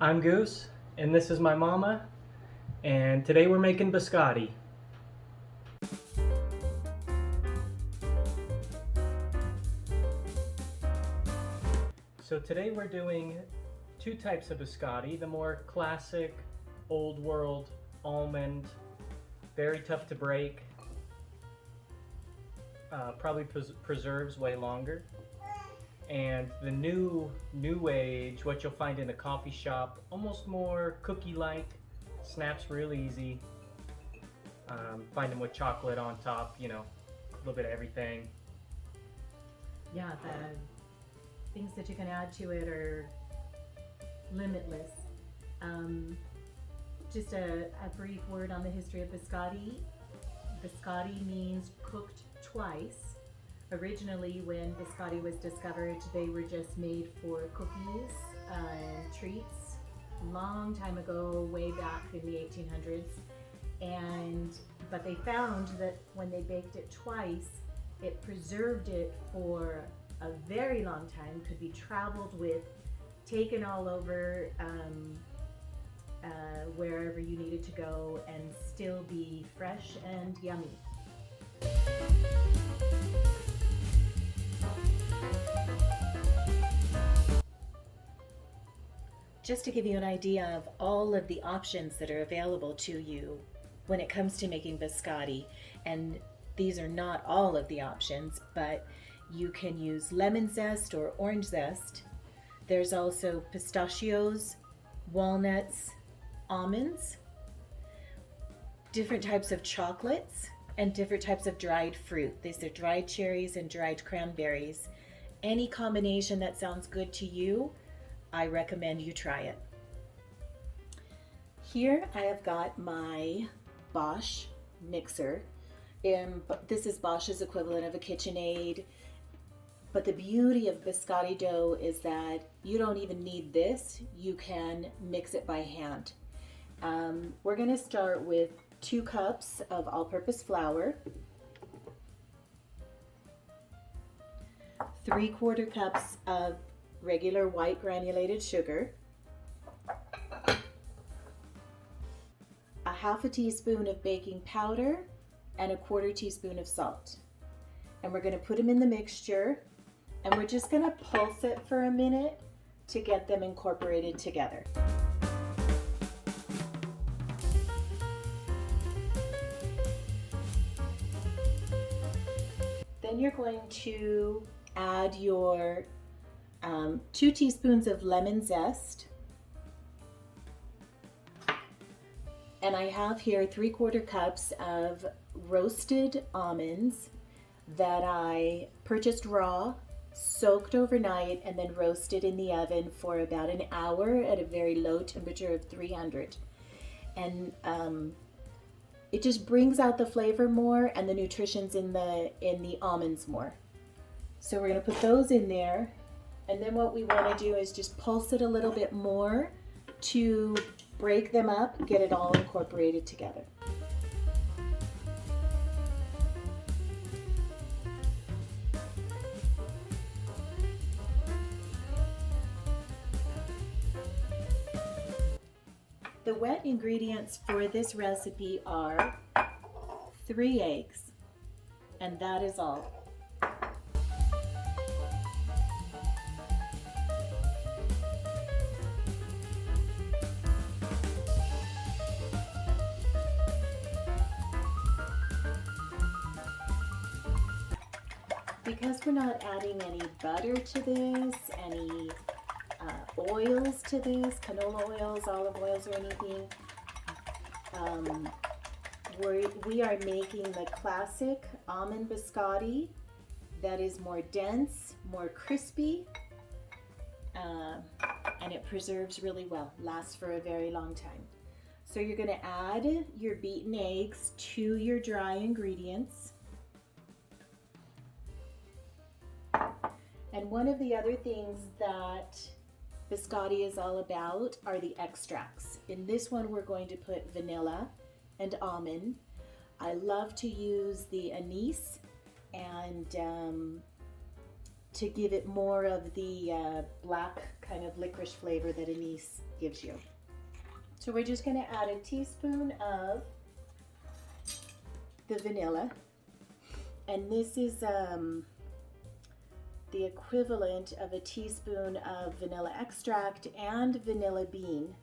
I'm Goose, and this is my mama, and today we're making biscotti. So today we're doing two types of biscotti, the more classic, old world almond, very tough to break, probably preserves way longer. And the new age, what you'll find in a coffee shop, almost more cookie-like, snaps real easy. Find them with chocolate on top, a little bit of everything. Yeah, the things that you can add to it are limitless. Just a brief word on the history of biscotti. Biscotti means cooked twice. Originally, when biscotti was discovered, they were just made for cookies and treats. Long time ago, way back in the 1800s. But they found that when they baked it twice, it preserved it for a very long time, could be traveled with, taken all over wherever you needed to go, and still be fresh and yummy. Just to give you an idea of all of the options that are available to you when it comes to making biscotti, and these are not all of the options, but you can use lemon zest or orange zest. There's also pistachios, walnuts, almonds, different types of chocolates, and different types of dried fruit. These are dried cherries and dried cranberries. Any combination that sounds good to you, I recommend you try it. Here I have got my Bosch mixer. This is Bosch's equivalent of a KitchenAid. But the beauty of biscotti dough is that you don't even need this. You can mix it by hand. We're going to start with 2 cups of all-purpose flour, 3/4 cups of regular white granulated sugar, a 1/2 teaspoon of baking powder, and a 1/4 teaspoon of salt. And we're going to put them in the mixture, and we're just going to pulse it for a minute to get them incorporated together. Then you're going to add your 2 teaspoons of lemon zest. And I have here 3/4 cups of roasted almonds that I purchased raw, soaked overnight, and then roasted in the oven for about an hour at a very low temperature of 300. And it just brings out the flavor more, and the nutrition's in the almonds more. So we're going to put those in there, and then what we want to do is just pulse it a little bit more to break them up, get it all incorporated together. The wet ingredients for this recipe are 3 eggs, and that is all. Because we're not adding any butter to this, any oils to this, canola oils, olive oils, or anything, we are making the classic almond biscotti that is more dense, more crispy, and it preserves really well, lasts for a very long time. So you're going to add your beaten eggs to your dry ingredients. And one of the other things that biscotti is all about are the extracts. In this one, we're going to put vanilla and almond. I love to use the anise and to give it more of the black kind of licorice flavor that anise gives you. So we're just going to add a teaspoon of the vanilla, and this is the equivalent of a teaspoon of vanilla extract and vanilla bean.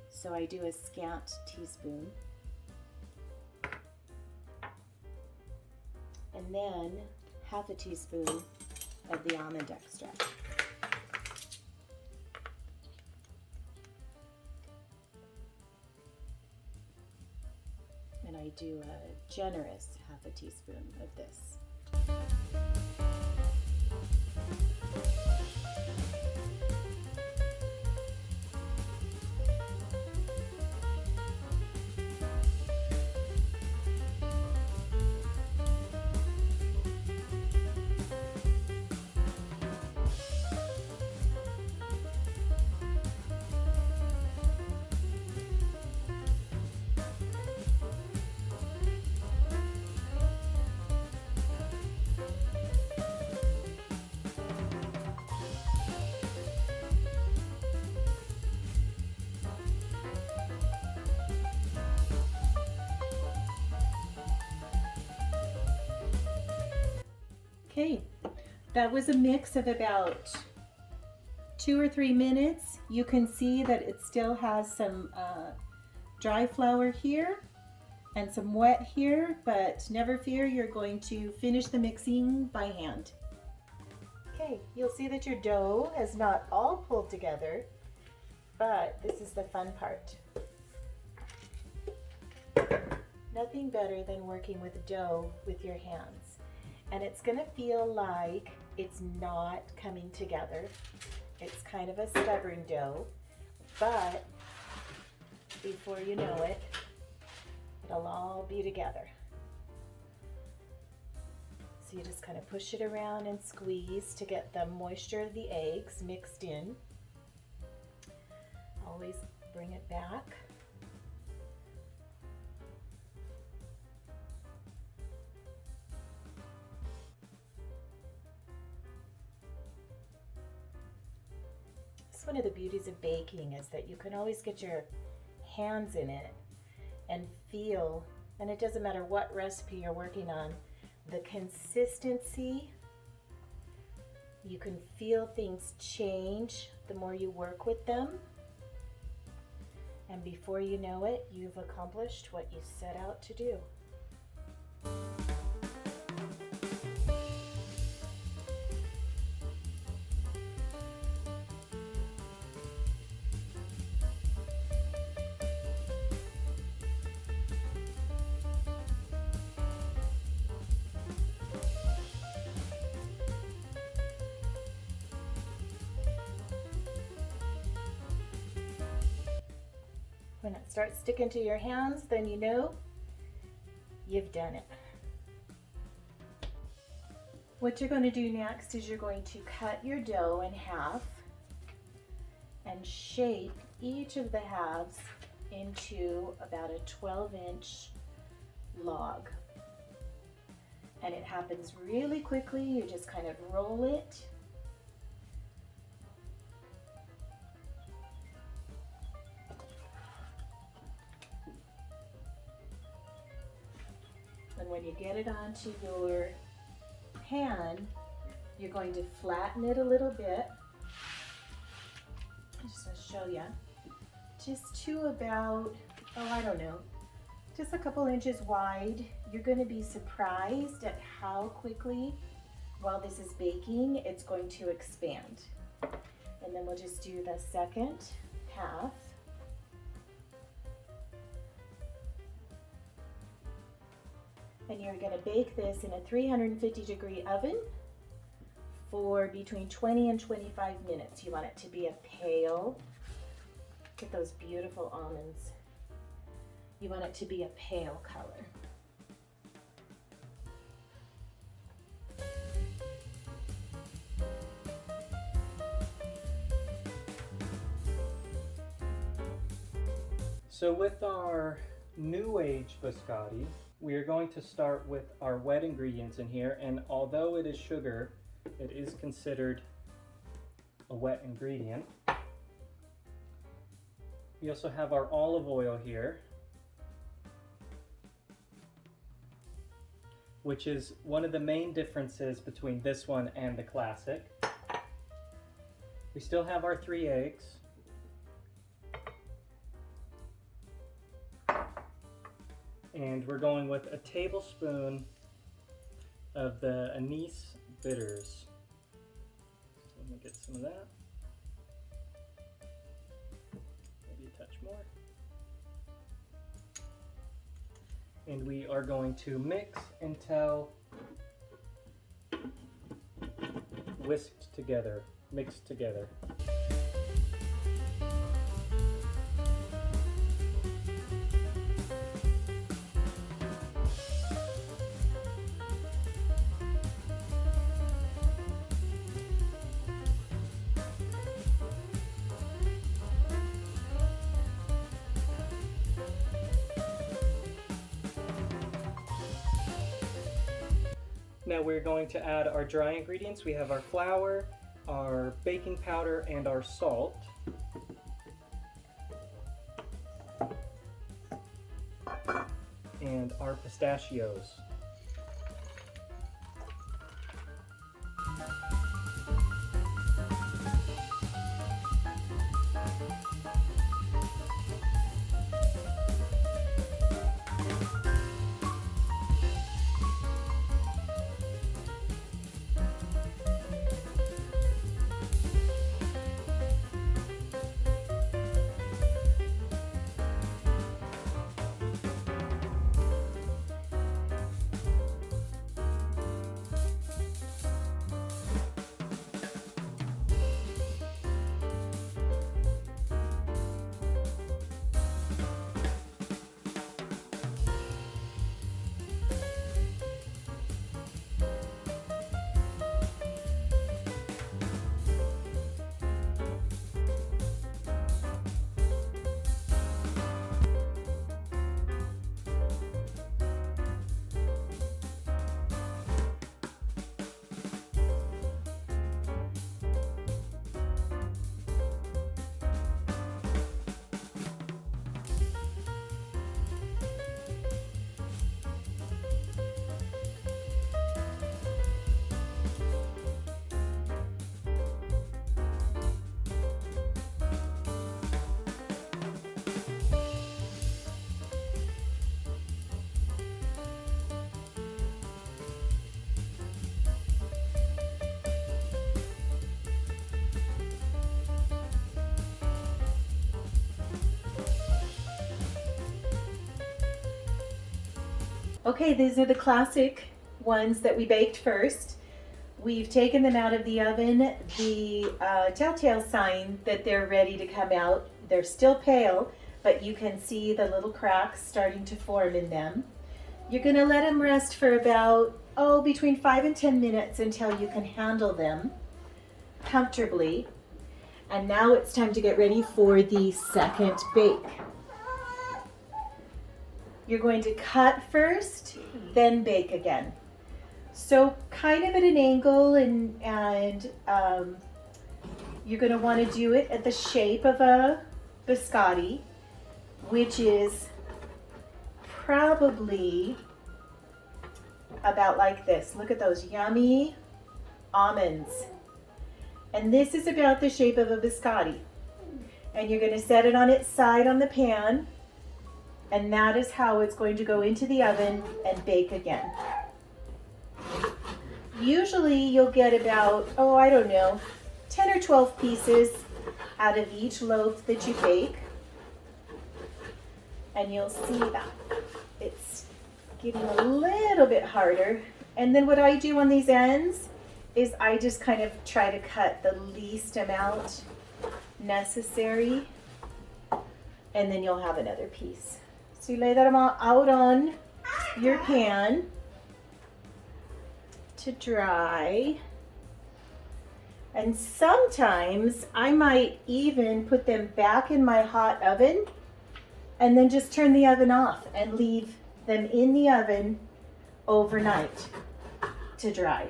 So I do a scant teaspoon. And then half a teaspoon of the almond extract. And I do a generous half a teaspoon of this. Okay, that was a mix of about 2 or 3 minutes. You can see that it still has some dry flour here and some wet here, but never fear, you're going to finish the mixing by hand. Okay, you'll see that your dough has not all pulled together, but this is the fun part. Nothing better than working with dough with your hands. And it's gonna feel like it's not coming together. It's kind of a stubborn dough, but before you know it, it'll all be together. So you just kind of push it around and squeeze to get the moisture of the eggs mixed in. Always bring it back. One of the beauties of baking is that you can always get your hands in it and feel, and it doesn't matter what recipe you're working on, the consistency, you can feel things change the more you work with them, and before you know it, you've accomplished what you set out to do. When it starts sticking to your hands, then you know you've done it. What you're going to do next is you're going to cut your dough in half and shape each of the halves into about a 12-inch log. And it happens really quickly. You just kind of roll it. And when you get it onto your pan, you're going to flatten it a little bit. I just want to show you. Just to about, oh, I don't know, just a couple inches wide. You're going to be surprised at how quickly, while this is baking, it's going to expand. And then we'll just do the second half. And you're going to bake this in a 350-degree oven for between 20 and 25 minutes. You want it to be a pale, look at those beautiful almonds. You want it to be a pale color. So with our new age biscotti, We are going to start with our wet ingredients in here, and although it is sugar, it is considered a wet ingredient. We also have our olive oil here, which is one of the main differences between this one and the classic. We still have our 3 eggs. And we're going with a tablespoon of the anise bitters. So I'm gonna get some of that. Maybe a touch more. And we are going to mix until whisked together, mixed together. Now we're going to add our dry ingredients. We have our flour, our baking powder, and our salt. And our pistachios. Okay, these are the classic ones that we baked first. We've taken them out of the oven. The telltale sign that they're ready to come out, they're still pale, but you can see the little cracks starting to form in them. You're gonna let them rest for about, between 5 and 10 minutes until you can handle them comfortably. And now it's time to get ready for the second bake. You're going to cut first, then bake again. So kind of at an angle, and you're going to want to do it at the shape of a biscotti, which is probably about like this. Look at those yummy almonds. And this is about the shape of a biscotti. And you're going to set it on its side on the pan. And that is how it's going to go into the oven and bake again. Usually you'll get about, 10 or 12 pieces out of each loaf that you bake. And you'll see that it's getting a little bit harder. And then what I do on these ends is I just kind of try to cut the least amount necessary. And then you'll have another piece. So you lay that out on your pan to dry. And sometimes I might even put them back in my hot oven and then just turn the oven off and leave them in the oven overnight to dry.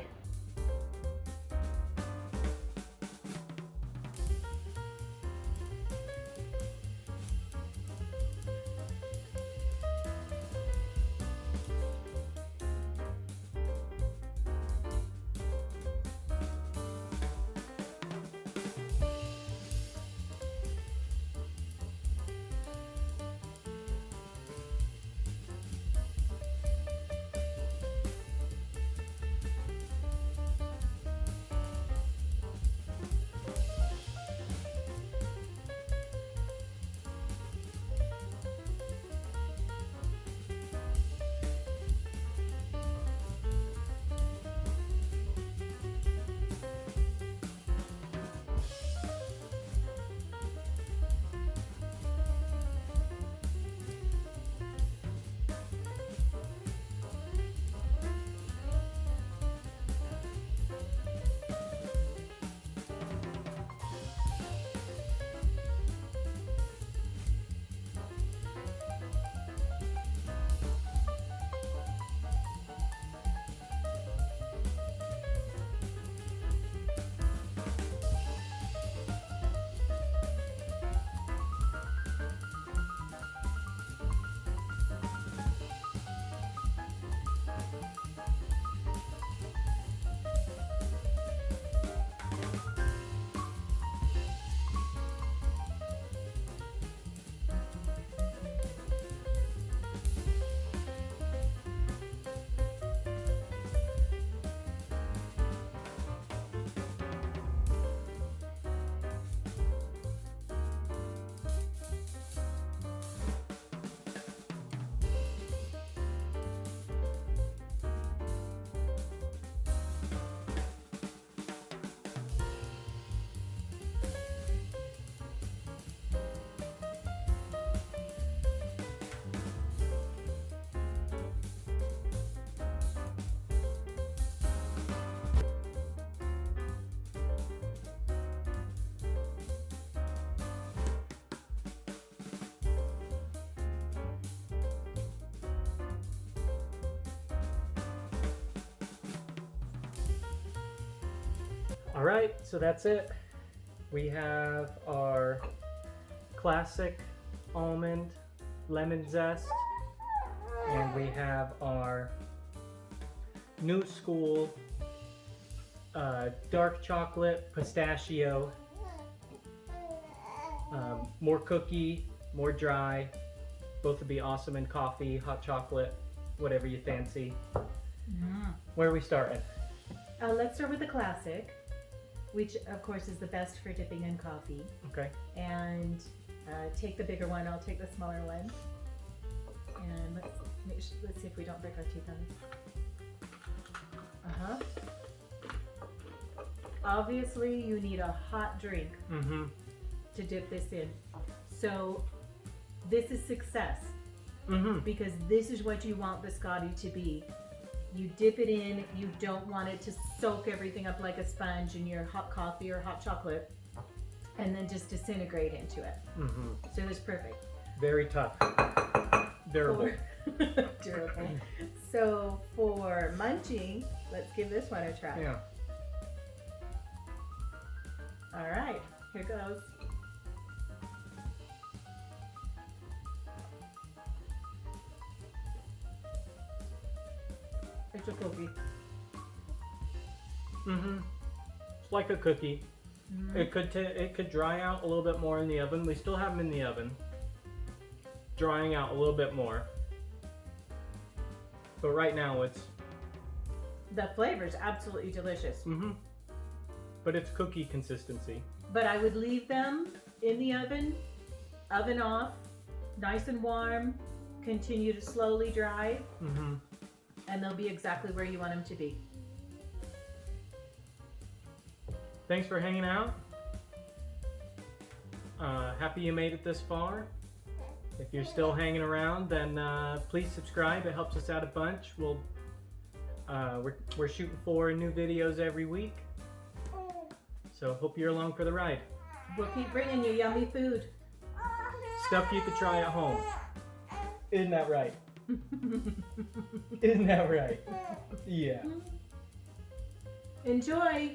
All right, so that's it. We have our classic almond lemon zest, and we have our new school dark chocolate pistachio. More cookie, more dry. Both would be awesome in coffee, hot chocolate, whatever you fancy. Where are we starting? Let's start with the classic, which of course is the best for dipping in coffee. Okay. And take the bigger one, I'll take the smaller one. And let's see if we don't break our teeth on this. Obviously you need a hot drink to dip this in. So this is success, because this is what you want biscotti to be. You dip it in, you don't want it to soak everything up like a sponge in your hot coffee or hot chocolate and then just disintegrate into it. So it's perfect. Very tough. Durable. Durable. So for munching, let's give this one a try. Yeah. All right, here goes. It's a cookie. It's like a cookie. It could dry out a little bit more in the oven. We still have them in the oven, drying out a little bit more. But right now it's The flavor is absolutely delicious. but it's cookie consistency. But I would leave them in the oven, oven off, nice and warm, continue to slowly dry, and they'll be exactly where you want them to be. Thanks for hanging out. Happy you made it this far. If you're still hanging around, then please subscribe. It helps us out a bunch. We're shooting 4 new videos every week. So hope you're along for the ride. We'll keep bringing you yummy food. Stuff you could try at home. Isn't that right? Isn't that right? Yeah. Enjoy.